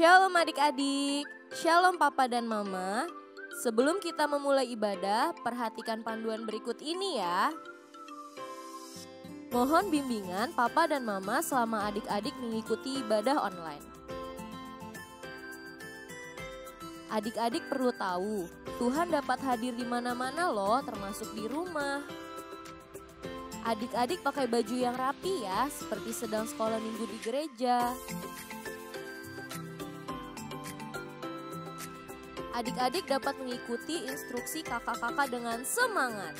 Shalom adik-adik, shalom papa dan mama. Sebelum kita memulai ibadah, perhatikan panduan berikut ini ya. Mohon bimbingan papa dan mama selama adik-adik mengikuti ibadah online. Adik-adik perlu tahu, Tuhan dapat hadir di mana-mana loh, termasuk di rumah. Adik-adik pakai baju yang rapi ya, seperti sedang sekolah minggu di gereja. Adik-adik dapat mengikuti instruksi kakak-kakak dengan semangat.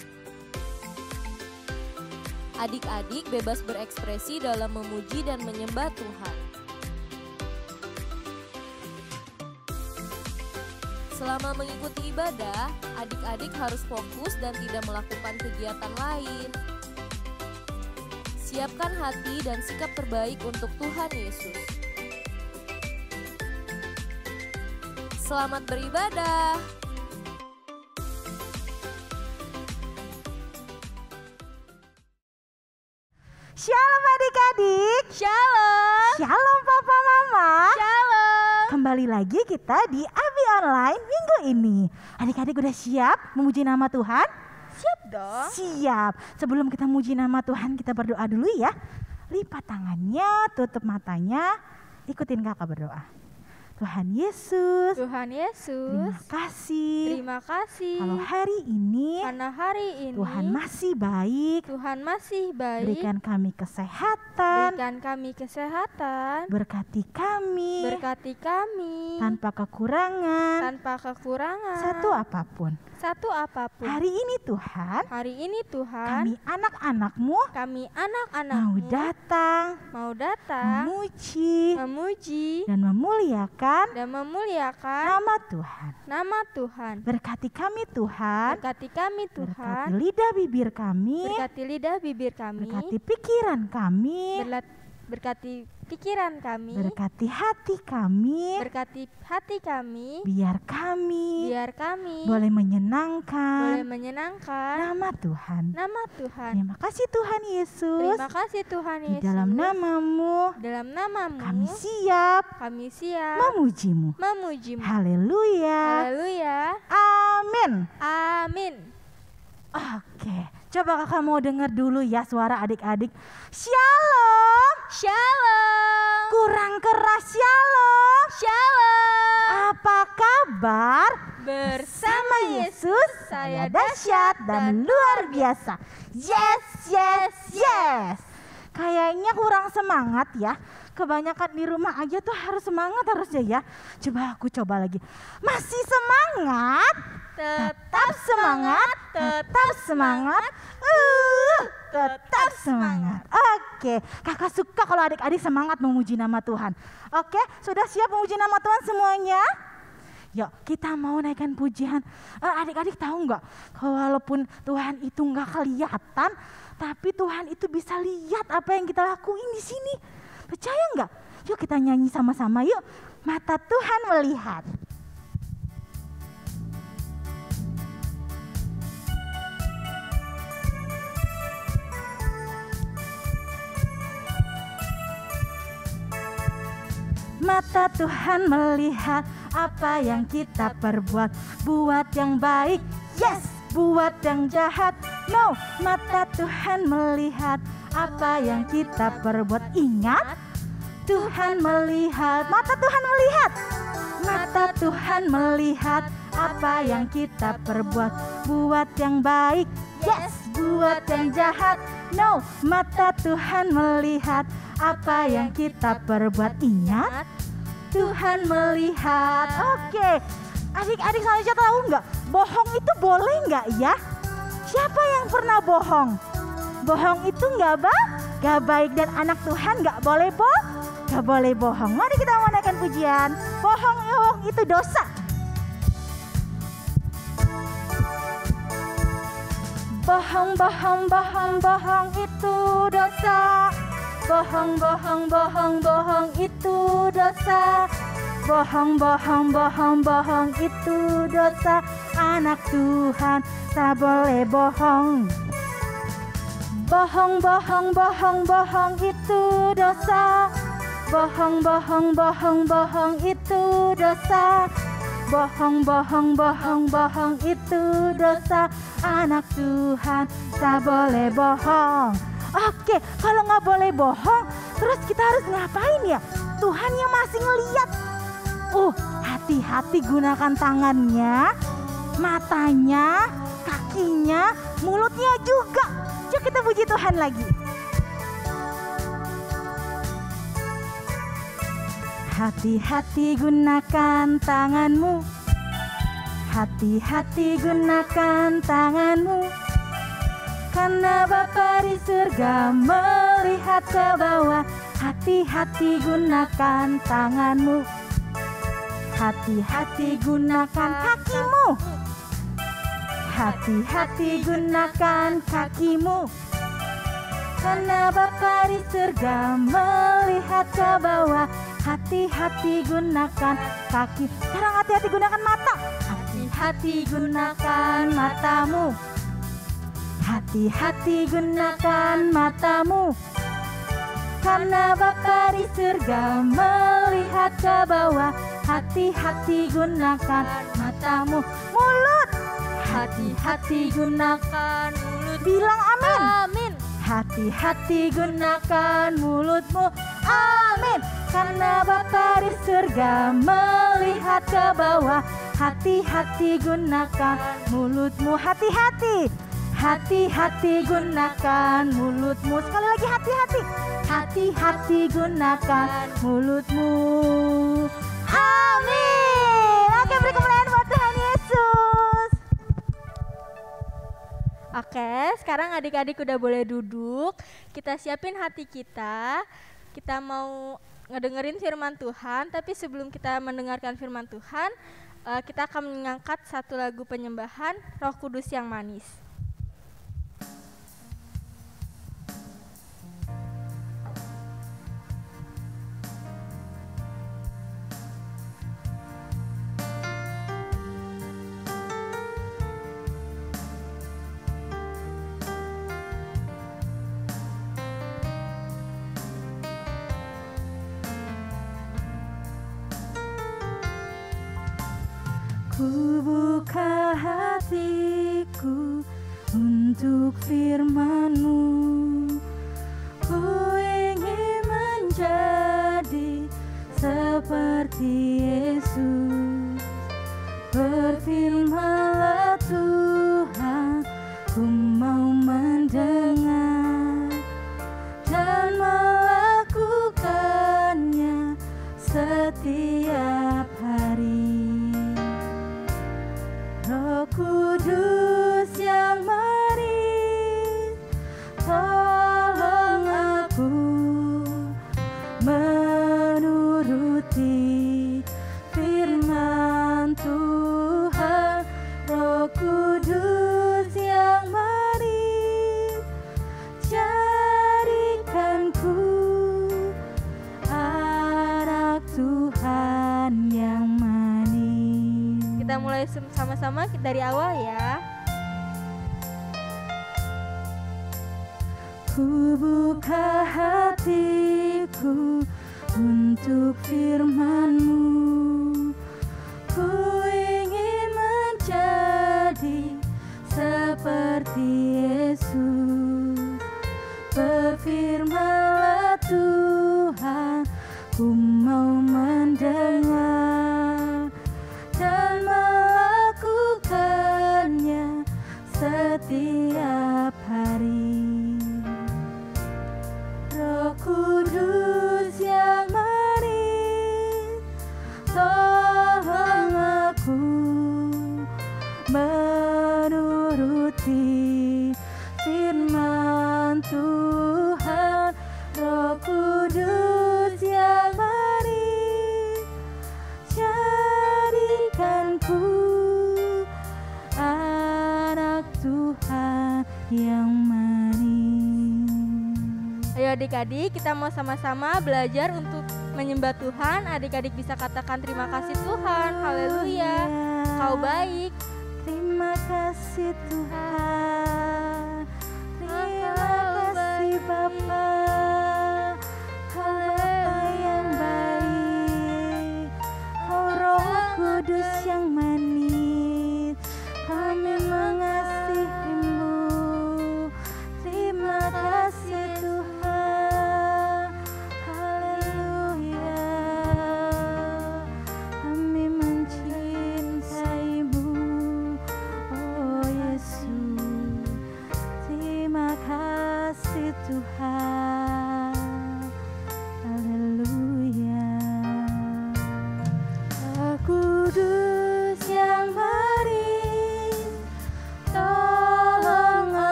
Adik-adik bebas berekspresi dalam memuji dan menyembah Tuhan. Selama mengikuti ibadah, adik-adik harus fokus dan tidak melakukan kegiatan lain. Siapkan hati dan sikap terbaik untuk Tuhan Yesus. Selamat beribadah. Shalom adik-adik. Shalom. Shalom papa mama. Shalom. Kembali lagi kita di Abi Online minggu ini. Adik-adik udah siap memuji nama Tuhan? Siap dong. Siap. Sebelum kita muji nama Tuhan, kita berdoa dulu ya. Lipat tangannya, tutup matanya, ikutin kakak berdoa. Tuhan Yesus, terima kasih. Terima kasih. Kalau hari ini, Karena hari ini Tuhan masih baik. Tuhan masih baik. Berikan kami kesehatan. Berikan kami kesehatan. Berkati kami. Berkati kami Tanpa kekurangan. tanpa kekurangan. Satu apapun. Hari ini Tuhan, Tuhan kami anak-anakmu kami mau anak-anakmu datang, memuji dan memuliakan nama Tuhan. Berkati kami Tuhan. Berkati kami Berkati Tuhan. lidah bibir kami. Berkati lidah bibir kami. Berkati pikiran kami. Berkati pikiran kami. Berkati hati kami. Berkati hati kami. Biar kami Boleh boleh menyenangkan menyenangkan nama Tuhan. Tuhan. Terima kasih Tuhan Yesus. Terima kasih Tuhan Di Yesus. dalam namamu Dalam namamu kami siap kami siap memujimu. memujimu. Haleluya. Haleluya. Amin. Amin. Oke, coba kakak mau dengar dulu ya suara adik-adik. Shalom. Shalom. Kurang keras shalom. Shalom. Apa kabar? Bersama Yesus saya dahsyat dan luar biasa. Yes, yes, yes. Kayaknya kurang semangat ya. Kebanyakan di rumah aja tuh harus semangat harusnya ya. Coba aku coba lagi. Masih semangat? Tetap semangat. Tetap semangat. Tetap semangat. Oke, kakak suka kalau adik-adik semangat memuji nama Tuhan. Oke, sudah siap memuji nama Tuhan semuanya? Yuk kita mau naikkan pujian. Adik-adik tahu nggak? Walaupun Tuhan itu nggak kelihatan, tapi Tuhan itu bisa lihat apa yang kita lakuin di sini. Percaya nggak? Yuk kita nyanyi sama-sama yuk. Mata Tuhan melihat. Mata Tuhan melihat apa yang kita perbuat. Buat yang baik, yes. Buat yang jahat, no. Mata Tuhan melihat apa yang kita perbuat. Ingat, Tuhan melihat. Mata Tuhan melihat. Mata Tuhan melihat apa yang kita perbuat. Buat yang baik, yes. Buat yang jahat, no. Mata Tuhan melihat apa yang kita perbuat. Ingat, Tuhan melihat. Oke, adik-adik selanjutnya tahu nggak? Bohong itu boleh nggak ya? Siapa yang pernah bohong? Bohong itu nggak baik dan anak Tuhan nggak boleh bohong. Mari kita menaikkan pujian. Bohong itu dosa. Bohong itu dosa. Bohong itu dosa. Bohong itu dosa. Anak Tuhan tak boleh bohong. Bohong itu dosa. Bohong, bohong, bohong, bohong itu dosa. Bohong, bohong, bohong, bohong itu dosa. Anak Tuhan tak boleh bohong. Oke, kalau nggak boleh bohong, terus kita harus ngapain ya? Tuhan yang masih ngeliat. Hati-hati gunakan tangannya, matanya, kakinya, mulutnya juga. Yuk kita puji Tuhan lagi. Hati-hati gunakan tanganmu. Hati-hati gunakan tanganmu. Karena Bapa di surga melihat ke bawah. Hati-hati gunakan tanganmu. Hati-hati gunakan kakimu. Hati-hati gunakan kakimu. Karena Bapa di surga melihat ke bawah. Hati-hati gunakan kaki. Sekarang hati-hati gunakan mata. Hati-hati gunakan matamu. Hati-hati gunakan matamu. Karena Bapa di surga melihat ke bawah. Hati-hati gunakan matamu. Mulut. Hati-hati gunakan mulut. Bilang amin. Amin. Hati-hati gunakan mulutmu. Amin. Karena Bapa di surga melihat ke bawah. Hati-hati gunakan mulutmu. Hati-hati. Hati-hati gunakan mulutmu. Sekali lagi hati-hati. Hati-hati gunakan mulutmu. Amin. Oke, beri kemuliaan buat Tuhan Yesus. Oke, sekarang adik-adik udah boleh duduk. Kita siapin hati kita. Kita mau ngedengerin firman Tuhan. Tapi sebelum kita mendengarkan firman Tuhan, kita akan mengangkat satu lagu penyembahan, Roh Kudus yang Manis. Ku buka hatiku untuk firman-Mu. Ku ingin menjadi seperti Yesus. Berfirman-Lah Tuhan, ku mau mendengar dan melakukannya setiap hari. Roh Kudus yang manis, tolong aku menuruti firman Tuhan. Roh Kudus yang manis, jadikanku anak Tuhan yang manis. Kita mulai sama-sama dari awal ya. Ku buka hatiku untuk firman-Mu. Ku ingin menjadi seperti Yesus. Berfirman-Lah Tuhan, ku mau mendengar dan melakukannya setiap hari. Roh Kudus yang manis, tolong aku menuruti firman Tuhan. Roh Kudus yang manis, jadikanku anak Tuhan yang manis. Ayo adik-adik, kita mau sama-sama belajar untuk menyembah Tuhan. Adik-adik bisa katakan terima kasih Tuhan. Haleluya. Kau baik. Terima kasih Tuhan. Terima kasih Bapa. Apa yang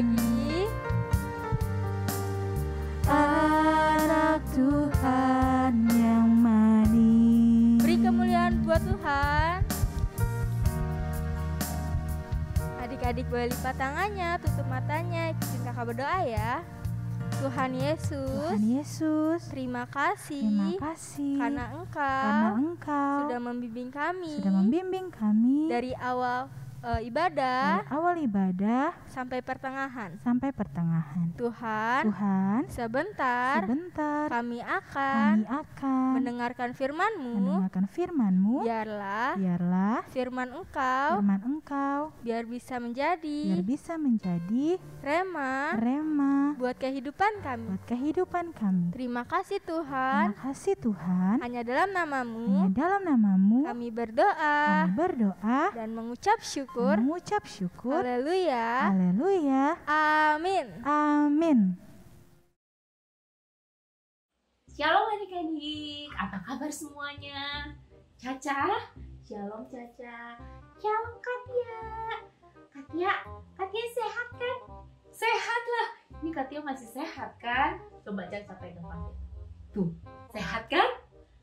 lagi. Anak Tuhan yang manis. Beri kemuliaan buat Tuhan. Adik-adik boleh lipat tangannya, tutup matanya, ikutin kakak berdoa ya. Tuhan Yesus, terima kasih karena Engkau sudah membimbing kami dari awal ibadah sampai pertengahan. Tuhan, sebentar kami akan mendengarkan firman-Mu. Biarlah firman Engkau biar bisa menjadi rema buat kehidupan kami. Terima kasih Tuhan. Hanya dalam namamu kami berdoa dan mengucap syukur. Haleluya. Amin. Shalom adik-adik, apa kabar semuanya? Caca, shalom Caca. Shalom Katia. Katia sehat kan? Sehat lah. Ini Katia masih sehat kan? Coba Caca pegang Katia. Tuh, sehat kan?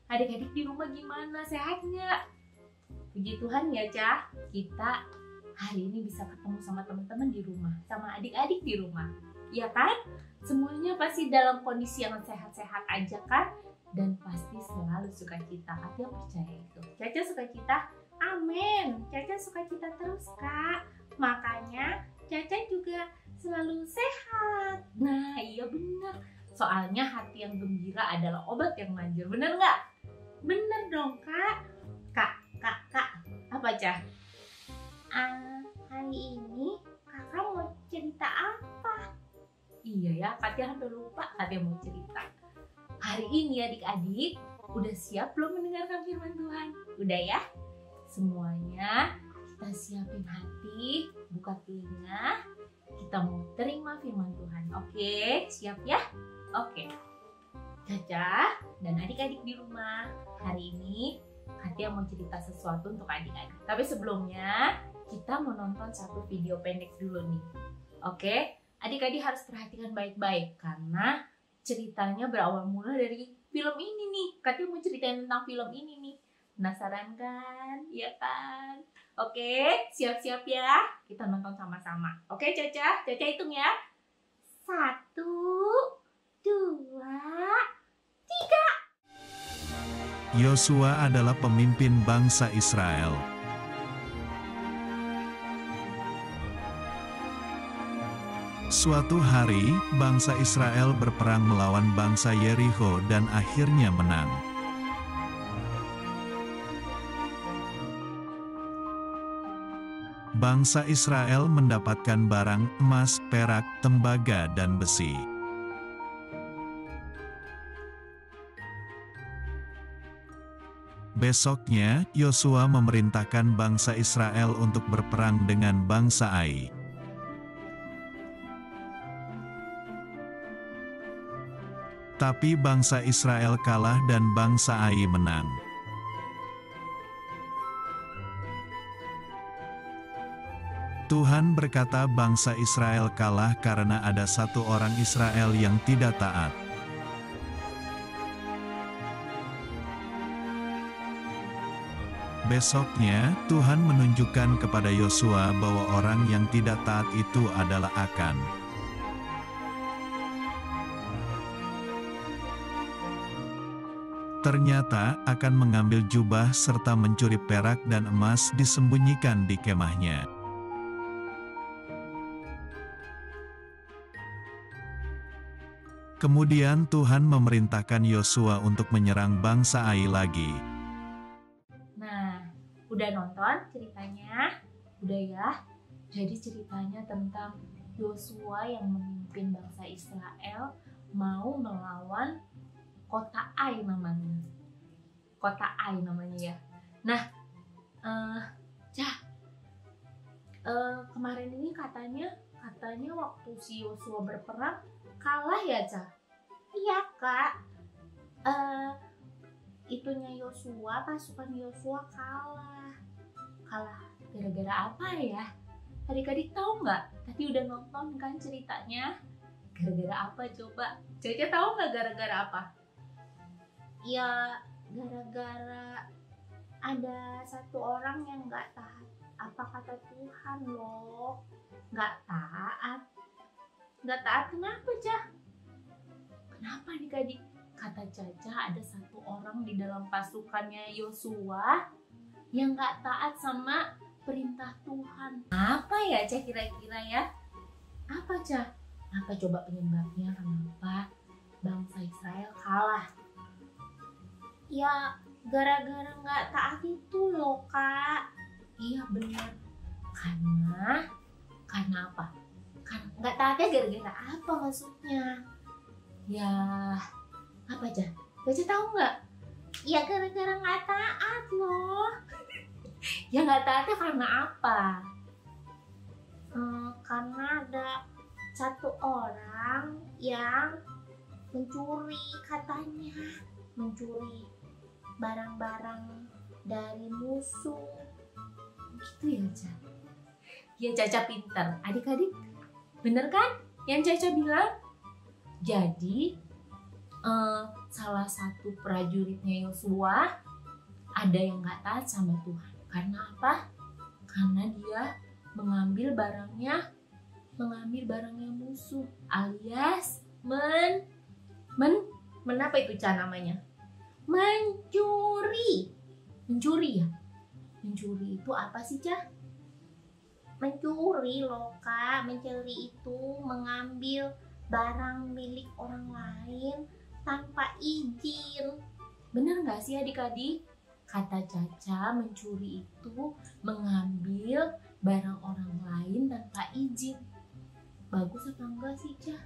Adik-adik di rumah gimana? Sehat nggak? Puji Tuhan ya Ca, kita hari ini bisa ketemu sama teman-teman di rumah, sama adik-adik di rumah. Ya kan? Semuanya pasti dalam kondisi yang sehat-sehat aja kan? Dan pasti selalu sukacita. Katia percaya itu. Caca sukacita? Amin. Caca sukacita terus Kak. Makanya Caca juga selalu sehat. Nah iya benar. Soalnya hati yang gembira adalah obat yang manjur. Bener nggak? Bener dong Kak. Kak. Apa Cah? Hari ini kakak mau cerita apa? Iya ya, Katia hampir lupa Katia mau cerita. Hari ini adik-adik udah siap belum mendengarkan firman Tuhan? Udah ya? Semuanya kita siapin hati, buka telinga, kita mau terima firman Tuhan. Oke, siap ya? Oke. Caca dan adik-adik di rumah, hari ini Katia mau cerita sesuatu untuk adik-adik. Tapi sebelumnya kita mau nonton satu video pendek dulu nih. Oke? Adik-adik harus perhatikan baik-baik karena ceritanya berawal mula dari film ini nih. Katia mau ceritain tentang film ini nih. Penasaran kan? Iya kan? Oke, siap-siap ya. Kita nonton sama-sama. Oke, Caca? Caca hitung ya. 1, 2, 3. Yosua adalah pemimpin bangsa Israel. Suatu hari, bangsa Israel berperang melawan bangsa Yeriko dan akhirnya menang. Bangsa Israel mendapatkan barang emas, perak, tembaga, dan besi. Besoknya, Yosua memerintahkan bangsa Israel untuk berperang dengan bangsa Ai. Tapi bangsa Israel kalah dan bangsa Ai menang. Tuhan berkata bangsa Israel kalah karena ada satu orang Israel yang tidak taat. Besoknya, Tuhan menunjukkan kepada Yosua bahwa orang yang tidak taat itu adalah Akan. Ternyata, Akan mengambil jubah serta mencuri perak dan emas disembunyikan di kemahnya. Kemudian Tuhan memerintahkan Yosua untuk menyerang bangsa Ai lagi. Udah nonton ceritanya? Udah ya? Jadi ceritanya tentang Yosua yang memimpin bangsa Israel mau melawan kota Ai namanya. Kota Ai namanya ya. Nah, kemarin ini katanya waktu si Yosua berperang kalah ya, Cah? Iya, Kak. Itunya Yosua, pasukan Yosua kalah gara-gara apa ya? Adik-adik tahu nggak? Tadi udah nonton kan ceritanya? Gara-gara apa coba? Caca tahu nggak gara-gara apa? Ya gara-gara ada satu orang yang nggak taat apa kata Tuhan loh. Nggak taat. Nggak taat kenapa, Cah? Kenapa adik-adik? Kata Caca ada satu orang di dalam pasukannya Yosua yang nggak taat sama perintah Tuhan. Apa ya, Cah, kira-kira ya? Apa, Cah? Apa coba penyebabnya kenapa bangsa Israel kalah? Ya gara-gara nggak taat itu loh Kak. Iya benar. Karena apa? Karena nggak taatnya gara-gara apa maksudnya? Ya apa aja? Caca tahu nggak? Ya gara-gara nggak taat loh. Ya nggak taatnya karena apa? Karena ada satu orang yang mencuri, katanya mencuri barang-barang dari musuh. Gitu ya, Caca? Ya Caca pinter. Adik-adik, bener kan yang Caca bilang? Jadi salah satu prajuritnya Yosua ada yang nggak taat sama Tuhan. Karena apa? Karena dia mengambil barangnya musuh, alias apa itu Ca namanya? Mencuri. Mencuri ya? Mencuri itu apa sih, Ca? Mencuri loh Kak. Mencuri itu mengambil barang milik orang lain tanpa izin. Bener nggak sih adik-adik? Kata Caca, mencuri itu mengambil barang orang lain tanpa izin. Bagus apa enggak sih, Ca?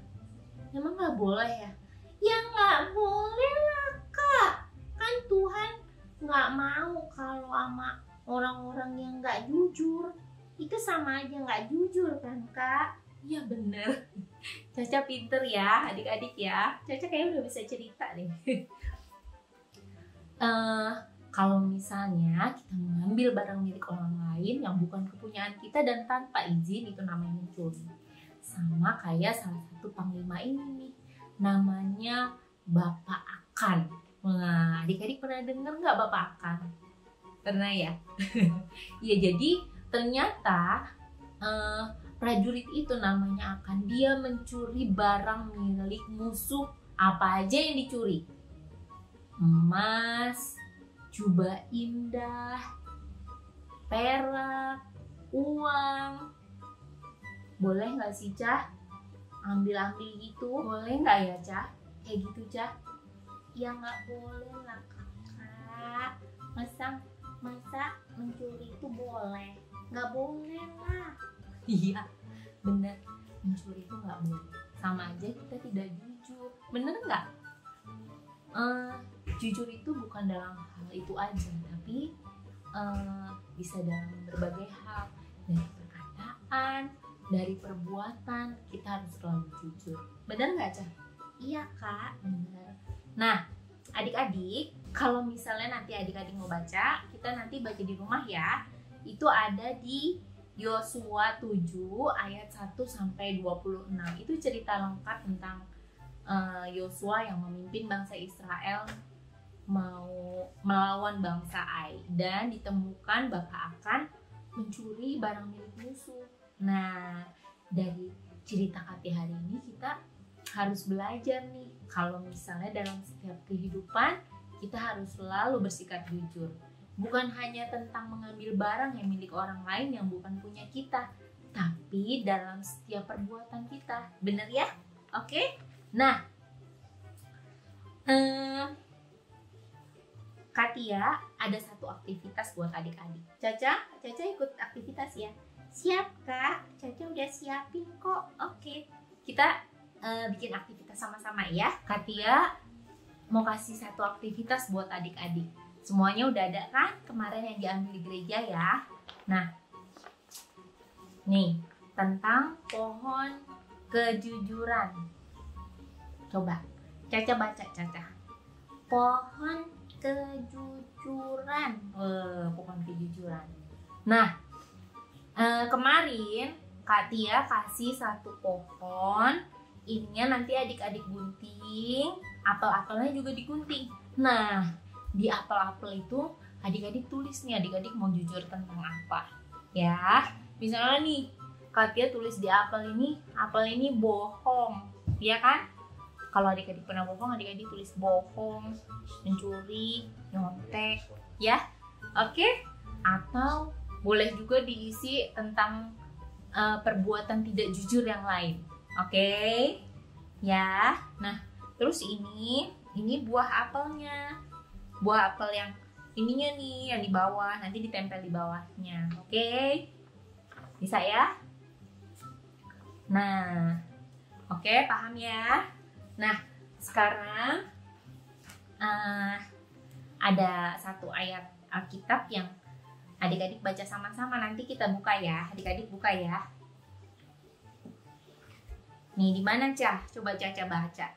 Emang nggak boleh ya? Ya nggak boleh lah Kak. Kan Tuhan nggak mau kalau sama orang-orang yang nggak jujur. Itu sama aja nggak jujur kan Kak? Iya bener. Caca pinter ya adik-adik ya. Caca kayaknya udah bisa cerita deh. Kalau misalnya kita mengambil barang milik orang lain yang bukan kepunyaan kita dan tanpa izin, itu namanya mencuri. Sama kayak salah satu panglima ini nih, namanya Bapak Akan. Nah, adik-adik pernah dengar nggak Bapak Akan? Pernah ya? Iya, jadi ternyata prajurit itu namanya Akan. Dia mencuri barang milik musuh. Apa aja yang dicuri? Emas, jubah indah, perak, uang. Boleh nggak sih, Cah? Ambil-ambil gitu, boleh nggak ya, Cah? Kayak gitu, Cah? Ya nggak boleh lah Kakak. Masa mencuri itu boleh? Nggak boleh lah. Iya, bener. Mencuri itu nggak boleh. Sama aja kita tidak jujur. Bener nggak? Jujur itu bukan dalam hal itu aja, tapi bisa dalam berbagai hal. Dari perkataan, dari perbuatan, kita harus selalu jujur. Bener nggak, Cah? Iya Kak. Bener. Nah, adik-adik, kalau misalnya nanti adik-adik mau baca, kita nanti baca di rumah ya. Itu ada di Yosua 7 ayat 1 sampai 26. Itu cerita lengkap tentang Yosua yang memimpin bangsa Israel mau melawan bangsa Ai, dan ditemukan Bapak Akan mencuri barang milik musuh. Nah, dari cerita Kati hari ini kita harus belajar nih, kalau misalnya dalam setiap kehidupan kita harus selalu bersikap jujur. Bukan hanya tentang mengambil barang yang milik orang lain yang bukan punya kita, tapi dalam setiap perbuatan kita. Bener ya? Oke? Nah, Katia ada satu aktivitas buat adik-adik. Caca ikut aktivitas ya? Siap Kak. Caca udah siapin kok. Oke. Kita bikin aktivitas sama-sama ya. Katia mau kasih satu aktivitas buat adik-adik. Semuanya udah ada kan kemarin yang diambil di gereja ya. Nah, nih tentang pohon kejujuran. Coba Caca baca, Caca. Pohon kejujuran. Pohon kejujuran. Nah, Kemarin Kak Tia kasih satu pohon, ininya nanti adik-adik gunting, apel-apelnya juga digunting. Nah, di apel-apel itu adik-adik tulis nih, adik-adik mau jujur tentang apa ya. Misalnya nih Kak Tia tulis di apel ini bohong, ya kan? Kalau adik-adik pernah bohong, adik-adik tulis bohong, mencuri, nyontek, ya. Oke? Atau boleh juga diisi tentang perbuatan tidak jujur yang lain. Oke? Ya. Nah, terus ini buah apelnya. Buah apel yang ininya nih, yang di bawah, nanti ditempel di bawahnya. Oke? Bisa ya? Nah, oke, paham ya? Nah, sekarang ada satu ayat Alkitab yang adik-adik baca sama-sama, nanti kita buka ya. Adik-adik buka ya. Nih, di mana, Cah? Coba Caca baca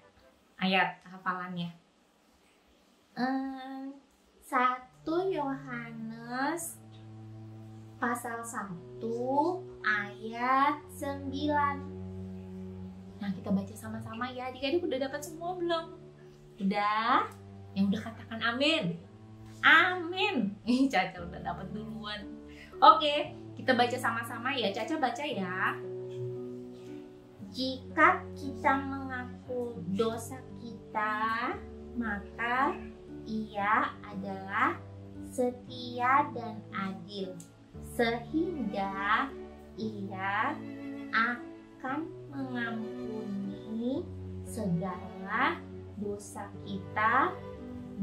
ayat hafalannya. 1 Yohanes pasal 1 ayat 9. Nah, kita baca sama-sama ya. Adik-adik udah dapat semua belum? Udah? Yang udah katakan amin. Amin. Caca udah dapat duluan. Oke, kita baca sama-sama ya. Caca baca ya. Jika kita mengaku dosa kita, maka Ia adalah setia dan adil, sehingga Ia akan mengampuni segala dosa kita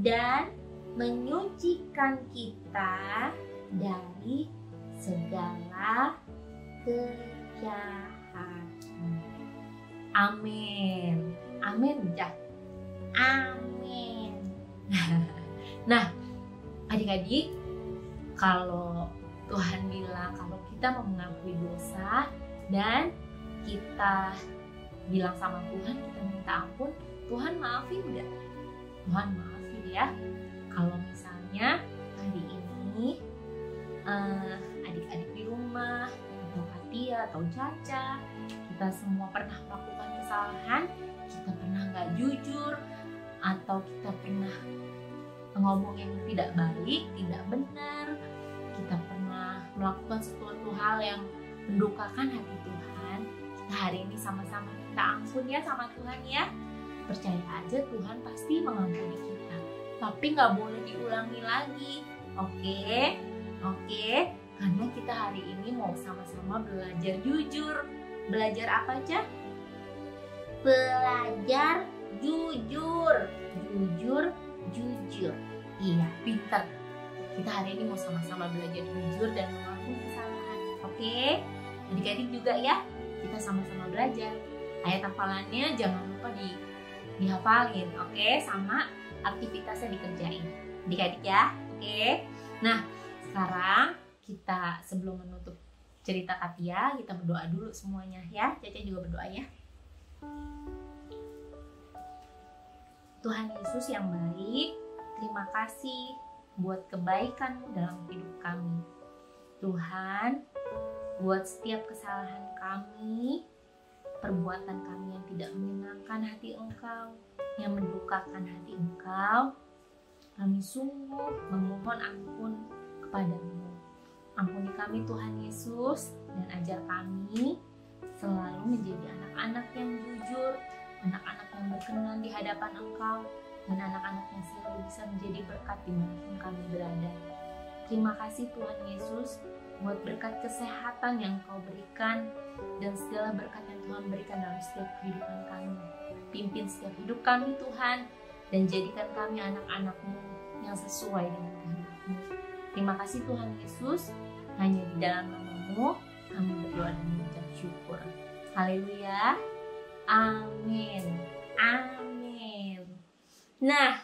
dan menyucikan kita dari segala kejahatan. Amin. Amin, Cah. Amin. Nah, adik-adik, kalau Tuhan bilang kalau kita mau mengakui dosa dan kita bilang sama Tuhan, kita minta ampun, Tuhan maafin nggak? Tuhan maafin ya. Kalau misalnya hari ini adik-adik di rumah atau Katia atau Caca, kita semua pernah melakukan kesalahan, kita pernah nggak jujur, atau kita pernah ngomong yang tidak baik, tidak benar, kita pernah melakukan sesuatu hal yang mendukakan hati Tuhan, kita hari ini sama-sama minta ampun ya sama Tuhan ya. Percaya aja Tuhan pasti mengampuni kita, tapi nggak boleh diulangi lagi. Oke? Karena kita hari ini mau sama-sama belajar jujur. Belajar apa aja? Belajar jujur. Jujur. Iya, pintar. Kita hari ini mau sama-sama belajar jujur dan mengakui kesalahan. Oke? Adik-adik juga ya. Kita sama-sama belajar. Ayat hafalannya jangan lupa dihafalin, oke? Sama aktivitasnya dikerjain. Adik-adik ya. Oke? Nah, sekarang kita sebelum menutup cerita Katia, kita berdoa dulu semuanya ya. Caca juga berdoa ya. Tuhan Yesus yang baik, terima kasih buat kebaikan-Mu dalam hidup kami. Tuhan, buat setiap kesalahan kami, perbuatan kami yang tidak menyenangkan hati Engkau, yang mendukakan hati Engkau, kami sungguh memohon ampun kepadamu. Ampuni kami Tuhan Yesus, dan ajar kami selalu menjadi anak-anak yang jujur, anak-anak yang berkenan di hadapan Engkau, dan anak-anak yang selalu bisa menjadi berkat dimanapun kami berada. Terima kasih Tuhan Yesus buat berkat kesehatan yang Engkau berikan, dan segala berkat yang Tuhan berikan dalam setiap kehidupan kami. Pimpin setiap hidup kami Tuhan, dan jadikan kami anak-anak-Mu yang sesuai dengan kehendak-Mu. Terima kasih Tuhan Yesus, hanya di dalam nama-Mu kami berdoa dan mengucap syukur. Haleluya. Amin. Nah,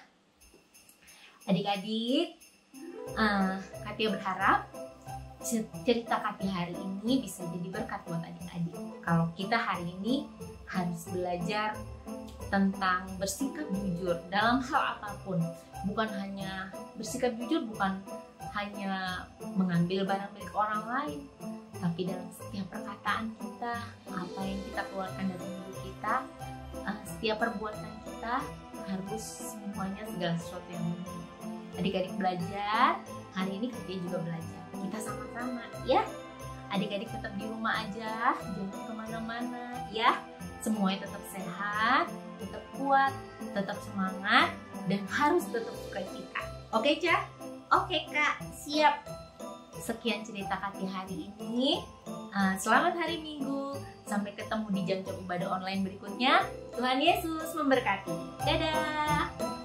adik-adik, Katia berharap cerita Katia hari ini bisa jadi berkat buat adik-adik. Kalau kita hari ini harus belajar tentang bersikap jujur dalam hal apapun. Bukan hanya bersikap jujur, bukan hanya mengambil barang milik orang lain, tapi dalam setiap perkataan kita, apa yang kita keluarkan dari mulut kita, setiap perbuatan kita harus semuanya segala sesuatu yang benar. Adik-adik belajar, hari ini kita juga belajar. Kita sama-sama ya. Adik-adik tetap di rumah aja, jangan kemana-mana ya. Semuanya tetap sehat, tetap kuat, tetap semangat, dan harus tetap sukacita. Oke, Ca? Oke Kak, siap. Sekian cerita Kati hari ini. Selamat hari Minggu. Sampai ketemu di jam-jam ibadah online berikutnya. Tuhan Yesus memberkati. Dadah.